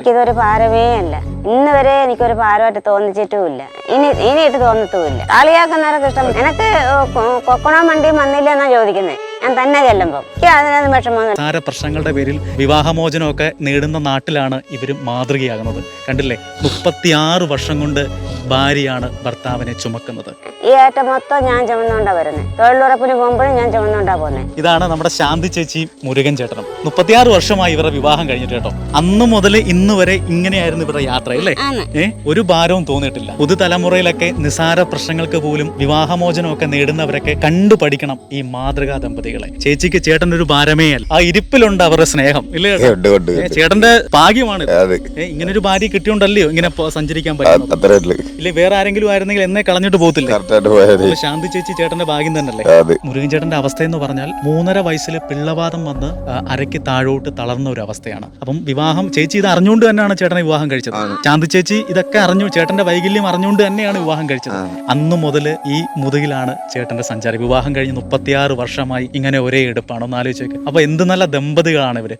എനിക്കിതൊരു ഭാരമേ അല്ല. ഇന്ന് വരെ എനിക്കൊരു ഭാരമായിട്ട് തോന്നിച്ചിട്ടുമില്ല. ഇനിയിട്ട് തോന്നത്തുമില്ല. കളിയാക്കുന്നവരൊക്കെ ഇഷ്ടം. എനിക്ക് കൊക്കണോ വണ്ടിയും വന്നില്ല എന്നാ ചോദിക്കുന്നത്. ഞാൻ തന്നെ ചെല്ലുമ്പോൾ എനിക്ക് അതിനൊന്നും വിഷമം. സാര പ്രശ്നങ്ങളുടെ പേരിൽ വിവാഹമോചനമൊക്കെ നേടുന്ന നാട്ടിലാണ് ഇവർ മാതൃകയാകുന്നത്. കണ്ടില്ലേ, 36 വർഷം കൊണ്ട് ഭാര്യയാണ് ഭർത്താവിനെ ചുമക്കുന്നത്. ഈ ഏറ്റ മൊത്തം ഞാൻ ചുമന്നുകൊണ്ടാ വരുന്നത്. തൊഴിലുറപ്പിന് പോകുമ്പോഴും ഞാൻ ചുമന്നുകൊണ്ടാ പോകുന്നത്. ഇതാണ് നമ്മുടെ ശാന്തി ചേച്ചിയും മുരുകൻ ചേട്ടനും. 36 വർഷമായി ഇവരുടെ വിവാഹം കഴിഞ്ഞിട്ട് കേട്ടോ. അന്ന് മുതൽ ഇന്ന് വരെ ഇങ്ങനെയായിരുന്നു ഇവരുടെ യാത്ര അല്ലേ? ഒരു ഭാരവും തോന്നിയിട്ടില്ല. പുതുതലമുറയിലൊക്കെ നിസാര പ്രശ്നങ്ങൾക്ക് പോലും വിവാഹമോചനമൊക്കെ നേടുന്നവരൊക്കെ കണ്ടുപഠിക്കണം ഈ മാതൃകാ ദമ്പതികളെ. ചേച്ചിക്ക് ചേട്ടൻ ഒരു ഭാരമേ അല്ല. ആ ഇരിപ്പിലുണ്ട് അവരുടെ സ്നേഹം ഇല്ലേ? ചേട്ടന്റെ ഭാഗ്യമാണ് ഇങ്ങനെ ഒരു ഭാര്യ കിട്ടിയോണ്ടല്ലയോ ഇങ്ങനെ സഞ്ചരിക്കാൻ പറ്റും. ഇല്ലേ വേറെ ആരെങ്കിലും ആയിരുന്നെങ്കിൽ എന്നെ കളഞ്ഞിട്ട് പോകത്തില്ല. ശാന്തി ചേച്ചി ചേട്ടന്റെ ഭാഗ്യം തന്നെയല്ലേ? മുരുകൻ ചേട്ടന്റെ അവസ്ഥ എന്ന് പറഞ്ഞാൽ 3.5 വയസ്സിൽ പിള്ളവാദം വന്ന് അരയ്ക്ക് താഴോട്ട് തളർന്ന ഒരു അവസ്ഥയാണ്. അപ്പം വിവാഹം ചേച്ചി ഇത് അറിഞ്ഞുകൊണ്ട് തന്നെയാണ് ചേട്ടനെ വിവാഹം കഴിച്ചത്. ശാന്തി ചേച്ചി ഇതൊക്കെ അറിഞ്ഞു, ചേട്ടന്റെ വൈകല്യം അറിഞ്ഞുകൊണ്ട് തന്നെയാണ് വിവാഹം കഴിച്ചത്. അന്ന് മുതൽ ഈ മുതുകിലാണ് ചേട്ടന്റെ സഞ്ചാരം. വിവാഹം കഴിഞ്ഞ് 36 വർഷമായി ഇങ്ങനെ ഒരേ എടുപ്പാണ്. ഒന്ന് ആലോചിച്ച് നോക്ക്. അപ്പൊ എന്ത് നല്ല ദമ്പതികളാണ് ഇവര്.